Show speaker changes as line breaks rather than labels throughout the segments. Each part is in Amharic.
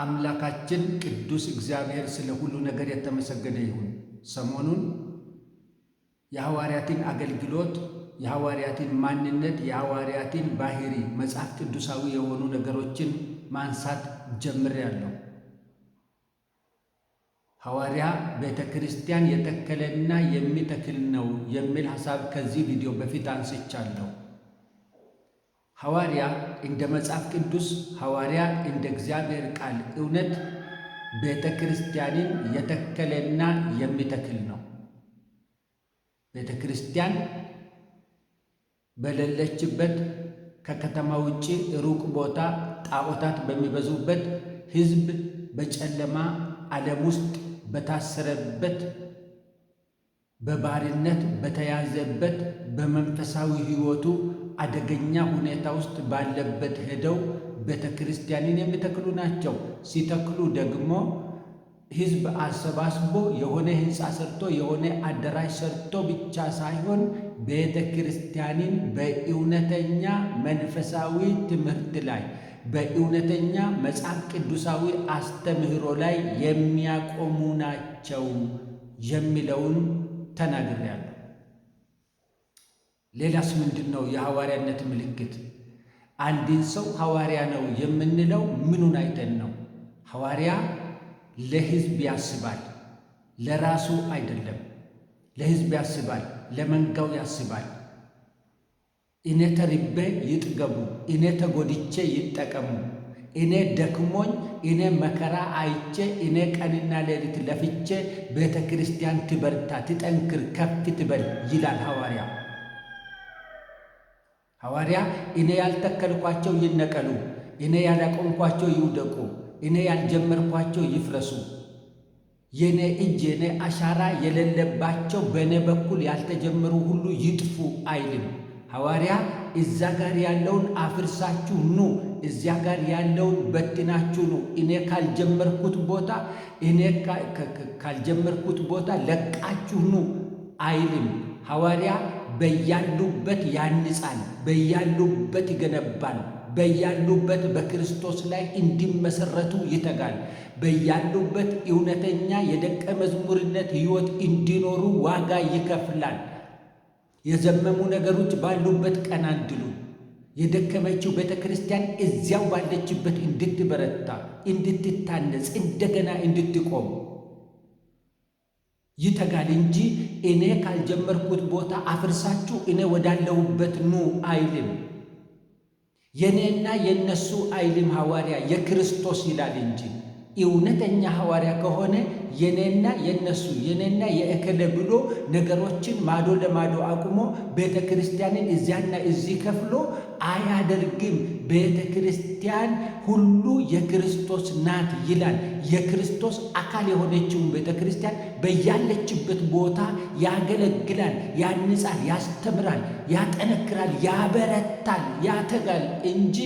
አምላካችን ቅዱስ እግዚአብሔር ስለ ሁሉ ነገር የተመሰገነ ይሁን። ሰሞኑን የሐዋርያትን አገልግሎት፣ የሐዋርያትን ማንነት፣ የሐዋርያትን ባህሪ መጽሐፍ ቅዱሳዊ የሆኑ ነገሮችን ማንሳት ጀምሬያለሁ። ሐዋርያ ቤተ ክርስቲያን የተከለና የሚተክል ነው የሚል ሐሳብ ከዚህ ቪዲዮ በፊት አንስቻለሁ። ሐዋርያ እንደ መጽሐፍ ቅዱስ፣ ሐዋርያ እንደ እግዚአብሔር ቃል እውነት ቤተ ክርስቲያንን የተከለና የሚተክል ነው። ቤተ ክርስቲያን በሌለችበት ከከተማ ውጭ ሩቅ ቦታ ጣዖታት በሚበዙበት ሕዝብ በጨለማ ዓለም ውስጥ በታሰረበት በባርነት በተያዘበት በመንፈሳዊ ሕይወቱ አደገኛ ሁኔታ ውስጥ ባለበት ሄደው ቤተ ክርስቲያንን የሚተክሉ ናቸው። ሲተክሉ ደግሞ ሕዝብ አሰባስቦ የሆነ ሕንፃ ሰርቶ የሆነ አዳራሽ ሰርቶ ብቻ ሳይሆን ቤተ ክርስቲያንን በእውነተኛ መንፈሳዊ ትምህርት ላይ በእውነተኛ መጽሐፍ ቅዱሳዊ አስተምህሮ ላይ የሚያቆሙ ናቸው የሚለውን ተናግሬያለሁ። ሌላስ ምንድን ነው የሐዋርያነት ምልክት? አንድን ሰው ሐዋርያ ነው የምንለው ምኑን አይተን ነው? ሐዋርያ ለሕዝብ ያስባል፣ ለራሱ አይደለም። ለሕዝብ ያስባል፣ ለመንጋው ያስባል። እኔ ተርቤ ይጥገቡ፣ እኔ ተጎድቼ ይጠቀሙ፣ እኔ ደክሞኝ፣ እኔ መከራ አይቼ፣ እኔ ቀንና ሌሊት ለፍቼ ቤተ ክርስቲያን ትበርታ፣ ትጠንክር፣ ከፍ ትበል ይላል ሐዋርያ። ሐዋርያ እኔ ያልተከልኳቸው ይነቀሉ፣ እኔ ያላቆምኳቸው ይውደቁ፣ እኔ ያልጀመርኳቸው ይፍረሱ፣ የኔ እጅ የኔ አሻራ የሌለባቸው በእኔ በኩል ያልተጀመሩ ሁሉ ይጥፉ አይልም። ሐዋርያ እዛ ጋር ያለውን አፍርሳችሁ ኑ፣ እዚያ ጋር ያለውን በትናችሁ ኑ፣ እኔ ካልጀመርኩት ቦታ ለቃችሁ ኑ አይልም። ሐዋርያ በያሉበት ያንጻል፣ በያሉበት ይገነባል፣ በያሉበት በክርስቶስ ላይ እንዲመሰረቱ ይተጋል፣ በያሉበት እውነተኛ የደቀ መዝሙርነት ሕይወት እንዲኖሩ ዋጋ ይከፍላል። የዘመሙ ነገሮች ባሉበት ቀና እንዲሉ፣ የደከመችው ቤተ ክርስቲያን እዚያው ባለችበት እንድትበረታ፣ እንድትታነጽ፣ እንደገና እንድትቆም ይተጋል እንጂ እኔ ካልጀመርኩት ቦታ አፍርሳችሁ እኔ ወዳለሁበት ኑ አይልም። የኔና የነሱ አይልም። ሐዋርያ የክርስቶስ ይላል እንጂ እውነተኛ ሐዋርያ ከሆነ የኔና የነሱ የኔና የእከለ ብሎ ነገሮችን ማዶ ለማዶ አቁሞ ቤተ ክርስቲያንን እዚያና እዚህ ከፍሎ አያደርግም። ቤተ ክርስቲያን ሁሉ የክርስቶስ ናት ይላል። የክርስቶስ አካል የሆነችውን ቤተ ክርስቲያን በያለችበት ቦታ ያገለግላል፣ ያንጻል፣ ያስተምራል፣ ያጠነክራል፣ ያበረታል፣ ያተጋል እንጂ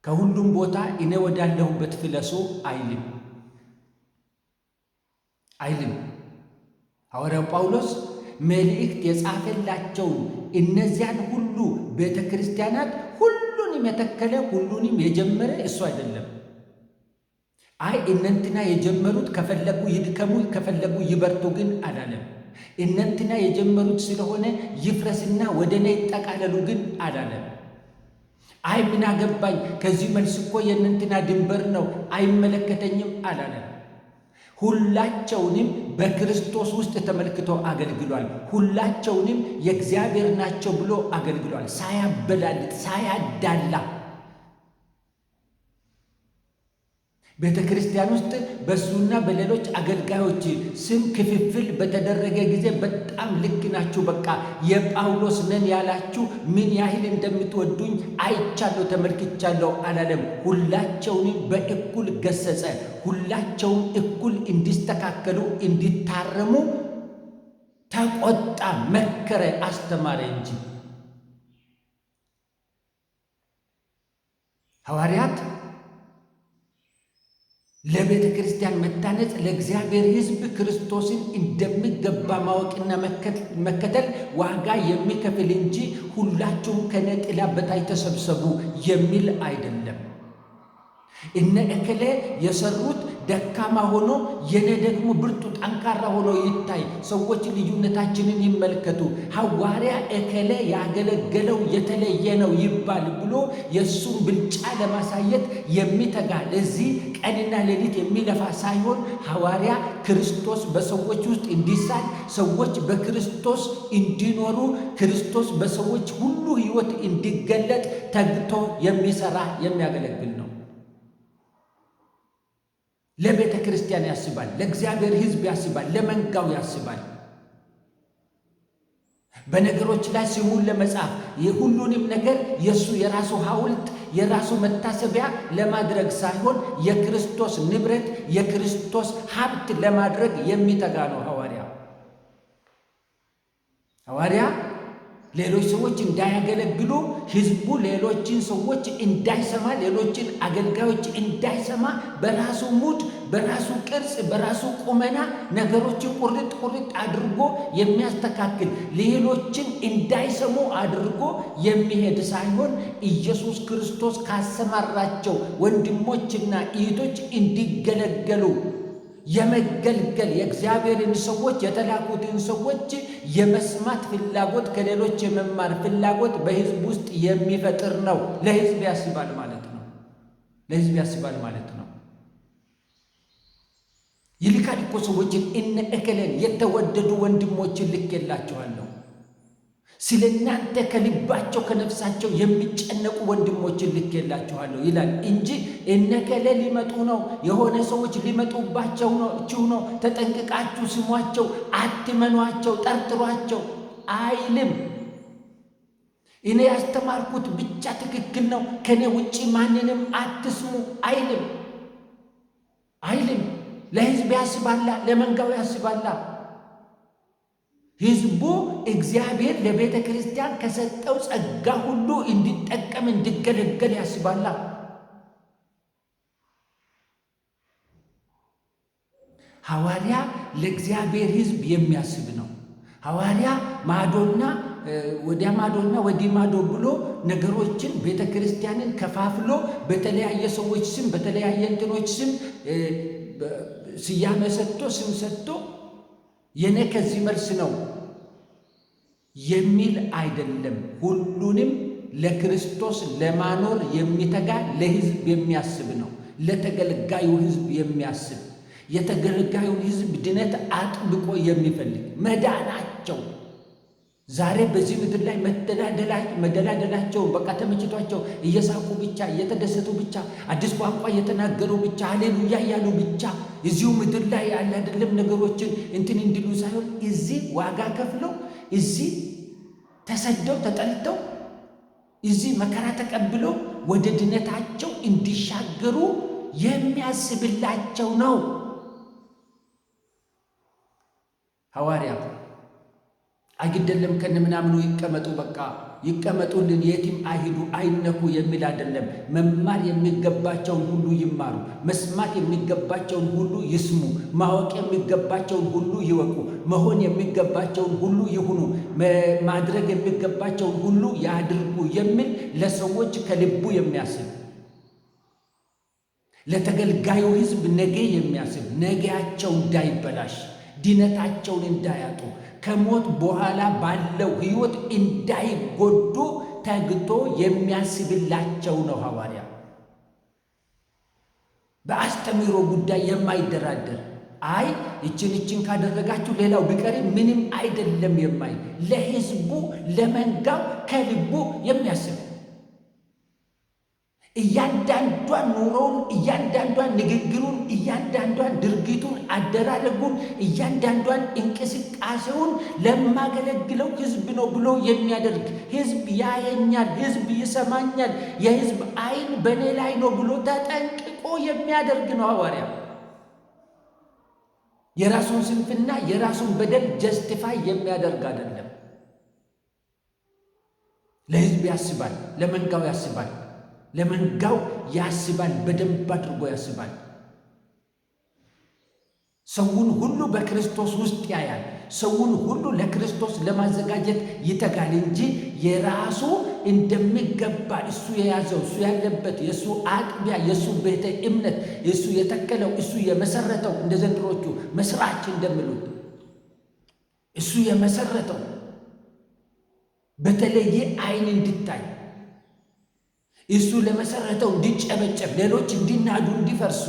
ከሁሉም ቦታ እኔ ወዳለሁበት ፍለሱ አይልም። ሐዋርያው ጳውሎስ መልእክት የጻፈላቸውን እነዚያን ሁሉ ቤተ ክርስቲያናት ሁሉንም የተከለ ሁሉንም የጀመረ እሱ አይደለም። እነንትና የጀመሩት ከፈለጉ ይድከሙ፣ ከፈለጉ ይበርቱ ግን አላለም። እነንትና የጀመሩት ስለሆነ ይፍረስና ወደ እኔ ይጠቃለሉ ግን አላለም። ምን አገባኝ፣ ከዚህ መልስ እኮ የእነንትና ድንበር ነው፣ አይመለከተኝም አላለም። ሁላቸውንም በክርስቶስ ውስጥ ተመልክቶ አገልግሏል። ሁላቸውንም የእግዚአብሔር ናቸው ብሎ አገልግሏል። ሳያበላልጥ፣ ሳያዳላ ቤተ ክርስቲያን ውስጥ በእሱና በሌሎች አገልጋዮች ስም ክፍፍል በተደረገ ጊዜ በጣም ልክ ናችሁ፣ በቃ የጳውሎስ ነን ያላችሁ ምን ያህል እንደምትወዱኝ አይቻለሁ፣ ተመልክቻለሁ አላለም። ሁላቸውንም በእኩል ገሰጸ። ሁላቸውም እኩል እንዲስተካከሉ፣ እንዲታረሙ ተቆጣ፣ መከረ፣ አስተማረ እንጂ ሐዋርያት ለቤተ ክርስቲያን መታነጽ ለእግዚአብሔር ሕዝብ ክርስቶስን እንደሚገባ ማወቅና መከተል ዋጋ የሚከፍል እንጂ ሁላችሁም ከኔ ጥላ በታች ተሰብሰቡ የሚል አይደለም። እነ እከሌ የሰሩት ደካማ ሆኖ የኔ ደግሞ ብርቱ ጠንካራ ሆኖ ይታይ። ሰዎች ልዩነታችንን ይመልከቱ። ሐዋርያ እከሌ ያገለገለው የተለየ ነው ይባል ብሎ የእሱን ብልጫ ለማሳየት የሚተጋ ለዚህ ቀንና ሌሊት የሚለፋ ሳይሆን ሐዋርያ ክርስቶስ በሰዎች ውስጥ እንዲሳል፣ ሰዎች በክርስቶስ እንዲኖሩ፣ ክርስቶስ በሰዎች ሁሉ ሕይወት እንዲገለጥ ተግቶ የሚሰራ የሚያገለግል ነው። ለቤተ ክርስቲያን ያስባል፣ ለእግዚአብሔር ሕዝብ ያስባል፣ ለመንጋው ያስባል። በነገሮች ላይ ስሙን ለመጻፍ የሁሉንም ነገር የራሱ ሐውልት የራሱ መታሰቢያ ለማድረግ ሳይሆን የክርስቶስ ንብረት የክርስቶስ ሀብት ለማድረግ የሚተጋ ነው ሐዋርያ ሌሎች ሰዎች እንዳያገለግሉ ሕዝቡ ሌሎችን ሰዎች እንዳይሰማ ሌሎችን አገልጋዮች እንዳይሰማ በራሱ ሙድ በራሱ ቅርጽ በራሱ ቁመና ነገሮችን ቁርጥ አድርጎ የሚያስተካክል ሌሎችን እንዳይሰሙ አድርጎ የሚሄድ ሳይሆን ኢየሱስ ክርስቶስ ካሰማራቸው ወንድሞችና እህቶች እንዲገለገሉ የመገልገል የእግዚአብሔርን ሰዎች የተላኩትን ሰዎች የመስማት ፍላጎት ከሌሎች የመማር ፍላጎት በሕዝብ ውስጥ የሚፈጥር ነው። ለሕዝብ ያስባል ማለት ነው። ይልካል እኮ ሰዎችን እነ እከሌን የተወደዱ ወንድሞችን ልኬላችኋለሁ። ስለ እናንተ ከልባቸው ከነፍሳቸው የሚጨነቁ ወንድሞችን ልኬላችኋለሁ ይላል እንጂ እነ እከሌ ሊመጡ ነው፣ የሆነ ሰዎች ሊመጡባቸው ነው፣ ተጠንቅቃችሁ ስሟቸው፣ አትመኗቸው፣ ጠርጥሯቸው አይልም። እኔ ያስተማርኩት ብቻ ትክክል ነው፣ ከኔ ውጪ ማንንም አትስሙ አይልም። ለሕዝብ ያስባላ፣ ለመንጋው ያስባላ። ሕዝቡ እግዚአብሔር ለቤተ ክርስቲያን ከሰጠው ጸጋ ሁሉ እንዲጠቀም እንዲገለገል ያስባላ። ሐዋርያ ለእግዚአብሔር ሕዝብ የሚያስብ ነው። ሐዋርያ ማዶና ወዲህ ማዶ ብሎ ነገሮችን ቤተ ክርስቲያንን ከፋፍሎ በተለያየ ሰዎች ስም በተለያየ እንትኖች ስም ስያሜ ስም ሰጥቶ የኔ ከዚህ መልስ ነው የሚል አይደለም። ሁሉንም ለክርስቶስ ለማኖር የሚተጋ ለሕዝብ የሚያስብ ነው። ለተገልጋዩ ሕዝብ የሚያስብ የተገልጋዩን ሕዝብ ድነት አጥብቆ የሚፈልግ መዳናቸው ዛሬ በዚህ ምድር ላይ መደላደላቸው በቃ ተመችቷቸው እየሳቁ ብቻ እየተደሰቱ ብቻ አዲስ ቋንቋ እየተናገሩ ብቻ ሃሌሉያ ያሉ ብቻ እዚሁ ምድር ላይ ያለ አይደለም ነገሮችን እንትን እንዲሉ ሳይሆን እዚህ ዋጋ ከፍለው እዚህ ተሰደው ተጠልተው እዚህ መከራ ተቀብለው ወደ ድነታቸው እንዲሻገሩ የሚያስብላቸው ነው ሐዋርያ። አይግደለም ከነምናምኑ ይቀመጡ በቃ ይቀመጡልን የትም አይሂዱ አይነኩ የሚል አይደለም። መማር የሚገባቸውን ሁሉ ይማሩ፣ መስማት የሚገባቸውን ሁሉ ይስሙ፣ ማወቅ የሚገባቸውን ሁሉ ይወቁ፣ መሆን የሚገባቸውን ሁሉ ይሁኑ፣ ማድረግ የሚገባቸውን ሁሉ ያድርጉ የሚል ለሰዎች ከልቡ የሚያስብ ለተገልጋዩ ሕዝብ ነገ የሚያስብ ነገያቸው እንዳይበላሽ ድነታቸውን እንዳያጡ ከሞት በኋላ ባለው ሕይወት እንዳይጎዱ ተግቶ የሚያስብላቸው ነው ሐዋርያ። በአስተምህሮ ጉዳይ የማይደራደር ይችን ካደረጋችሁ ሌላው ቢቀር ምንም አይደለም የማይ ለሕዝቡ ለመንጋው ከልቡ የሚያስብ እያንዳንዷን ኑሮውን እያንዳንዷን ንግግሩን እያንዳንዷን ድርጊቱን አደራረጉን እያንዳንዷን እንቅስቃሴውን ለማገለግለው ሕዝብ ነው ብሎ የሚያደርግ ሕዝብ ያየኛል፣ ሕዝብ ይሰማኛል፣ የሕዝብ ዓይን በእኔ ላይ ነው ብሎ ተጠንቅቆ የሚያደርግ ነው ሐዋርያ። የራሱን ስንፍና የራሱን በደል ጀስቲፋይ የሚያደርግ አይደለም። ለሕዝብ ያስባል፣ ለመንጋው ያስባል። ለመንጋው ያስባል፣ በደንብ አድርጎ ያስባል። ሰውን ሁሉ በክርስቶስ ውስጥ ያያል። ሰውን ሁሉ ለክርስቶስ ለማዘጋጀት ይተጋል እንጂ የራሱ እንደሚገባ እሱ የያዘው እሱ ያለበት የእሱ አጥቢያ የእሱ ቤተ እምነት እሱ የተከለው እሱ የመሰረተው እንደ ዘንድሮቹ መስራች እንደሚሉት እሱ የመሰረተው በተለየ ዓይን እንዲታይ እሱ ለመሰረተው እንዲጨበጨብ ሌሎች እንዲናዱ እንዲፈርሱ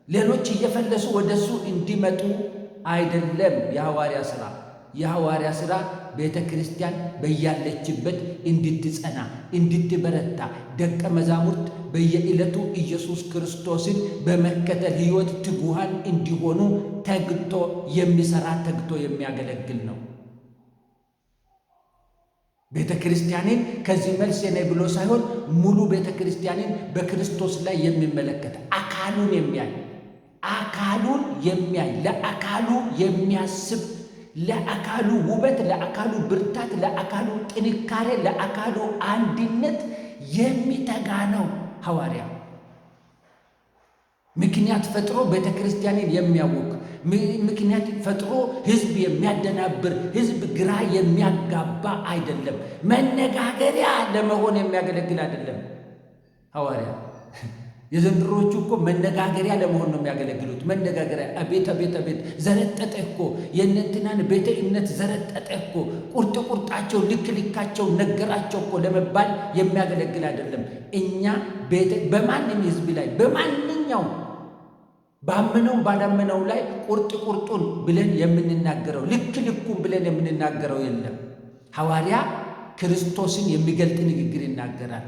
ሌሎች እየፈለሱ ወደሱ እንዲመጡ አይደለም የሐዋርያ ሥራ። የሐዋርያ ሥራ ቤተ ክርስቲያን በያለችበት እንድትጸና እንድትበረታ ደቀ መዛሙርት በየዕለቱ ኢየሱስ ክርስቶስን በመከተል ሕይወት ትጉሃን እንዲሆኑ ተግቶ የሚሠራ ተግቶ የሚያገለግል ነው። ቤተ ክርስቲያንን ከዚህ መልስ የኔ ብሎ ሳይሆን ሙሉ ቤተ ክርስቲያንን በክርስቶስ ላይ የሚመለከት አካሉን የሚያይ ለአካሉ የሚያስብ ለአካሉ ውበት፣ ለአካሉ ብርታት፣ ለአካሉ ጥንካሬ፣ ለአካሉ አንድነት የሚተጋ ነው ሐዋርያ። ምክንያት ፈጥሮ ቤተ ክርስቲያንን የሚያውክ ምክንያት ፈጥሮ ሕዝብ የሚያደናብር ሕዝብ ግራ የሚያጋባ አይደለም። መነጋገሪያ ለመሆን የሚያገለግል አይደለም ሐዋርያ። የዘንድሮቹ እኮ መነጋገሪያ ለመሆን ነው የሚያገለግሉት። መነጋገሪያ አቤት አቤት አቤት! ዘረጠጠ እኮ የእነንትናን ቤተ እምነት ዘረጠጠ እኮ ቁርጥ ቁርጣቸው ልክ ልካቸው ነገራቸው እኮ ለመባል የሚያገለግል አይደለም። እኛ በማንም ሕዝብ ላይ በማንኛውም ባመነው ባላመነው ላይ ቁርጥ ቁርጡን ብለን የምንናገረው ልክ ልኩን ብለን የምንናገረው የለም። ሐዋርያ ክርስቶስን የሚገልጥ ንግግር ይናገራል።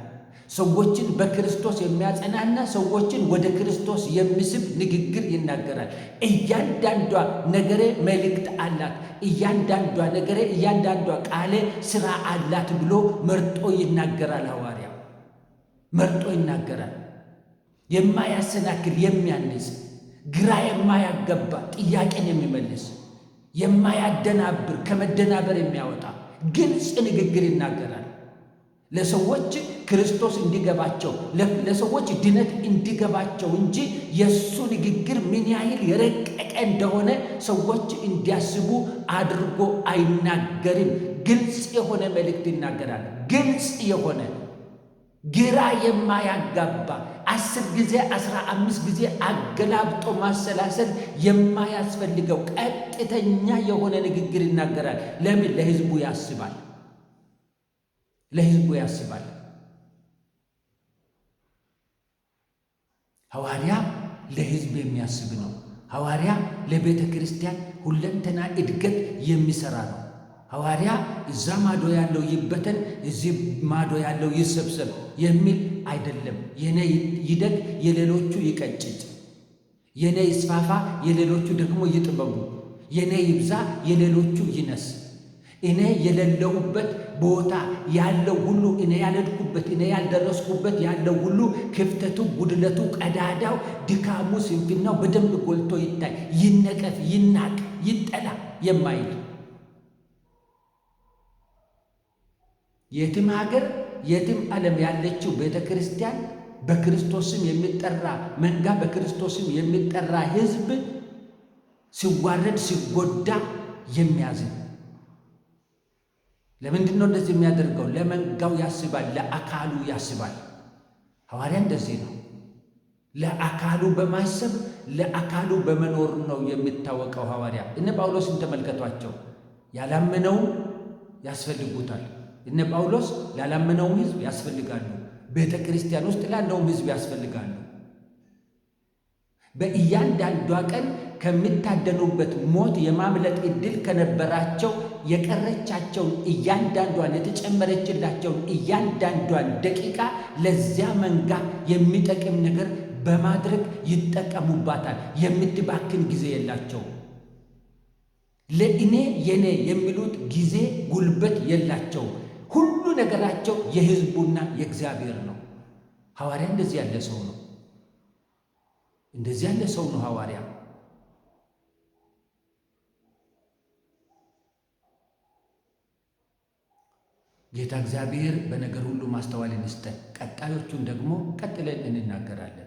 ሰዎችን በክርስቶስ የሚያጸናና ሰዎችን ወደ ክርስቶስ የሚስብ ንግግር ይናገራል። እያንዳንዷ ነገሬ መልእክት አላት፣ እያንዳንዷ ነገሬ እያንዳንዷ ቃሌ ሥራ አላት ብሎ መርጦ ይናገራል። ሐዋርያ መርጦ ይናገራል። የማያሰናክል የሚያንጽ ግራ የማያገባ ጥያቄን የሚመልስ የማያደናብር ከመደናበር የሚያወጣ ግልጽ ንግግር ይናገራል። ለሰዎች ክርስቶስ እንዲገባቸው ለሰዎች ድነት እንዲገባቸው እንጂ የእሱ ንግግር ምን ያህል የረቀቀ እንደሆነ ሰዎች እንዲያስቡ አድርጎ አይናገርም። ግልጽ የሆነ መልእክት ይናገራል። ግልጽ የሆነ ግራ የማያጋባ 10 ጊዜ 15 ጊዜ አገላብጦ ማሰላሰል የማያስፈልገው ቀጥተኛ የሆነ ንግግር ይናገራል። ለምን? ለሕዝቡ ያስባል። ለሕዝቡ ያስባል። ሐዋርያ ለሕዝብ የሚያስብ ነው። ሐዋርያ ለቤተ ክርስቲያን ሁለንተና እድገት የሚሠራ ነው። ሐዋርያ እዛ ማዶ ያለው ይበተን፣ እዚህ ማዶ ያለው ይሰብሰብ የሚል አይደለም። የኔ ይደግ የሌሎቹ ይቀጭጭ፣ የኔ ይስፋፋ የሌሎቹ ደግሞ ይጥበቡ፣ የኔ ይብዛ የሌሎቹ ይነስ፣ እኔ የሌለሁበት ቦታ ያለው ሁሉ እኔ ያልሄድኩበት እኔ ያልደረስኩበት ያለው ሁሉ ክፍተቱ፣ ጉድለቱ፣ ቀዳዳው፣ ድካሙ፣ ስንፍናው በደንብ ጎልቶ ይታይ፣ ይነቀፍ፣ ይናቅ፣ ይጠላ የማይል የትም ሀገር የትም ዓለም ያለችው ቤተ ክርስቲያን በክርስቶስም የሚጠራ መንጋ በክርስቶስም የሚጠራ ሕዝብ ሲዋረድ ሲጎዳ የሚያዝን። ለምንድን ነው እንደዚህ የሚያደርገው? ለመንጋው ያስባል፣ ለአካሉ ያስባል። ሐዋርያ እንደዚህ ነው። ለአካሉ በማሰብ ለአካሉ በመኖር ነው የሚታወቀው ሐዋርያ። እነ ጳውሎስን ተመልከቷቸው። ያላመነውም ያስፈልጉታል። እነ ጳውሎስ ላላመነውም ሕዝብ ያስፈልጋሉ። ቤተ ክርስቲያን ውስጥ ላለውም ሕዝብ ያስፈልጋሉ። በእያንዳንዷ ቀን ከሚታደኑበት ሞት የማምለጥ ዕድል ከነበራቸው የቀረቻቸውን እያንዳንዷን የተጨመረችላቸውን እያንዳንዷን ደቂቃ ለዚያ መንጋ የሚጠቅም ነገር በማድረግ ይጠቀሙባታል። የምትባክን ጊዜ የላቸውም። ለእኔ የኔ የሚሉት ጊዜ ጉልበት የላቸውም። ሁሉ ነገራቸው የሕዝቡና የእግዚአብሔር ነው። ሐዋርያ እንደዚህ ያለ ሰው ነው። እንደዚህ ያለ ሰው ነው ሐዋርያ። ጌታ እግዚአብሔር በነገር ሁሉ ማስተዋልን ይስጠን። ቀጣዮቹን ደግሞ ቀጥለን እንናገራለን።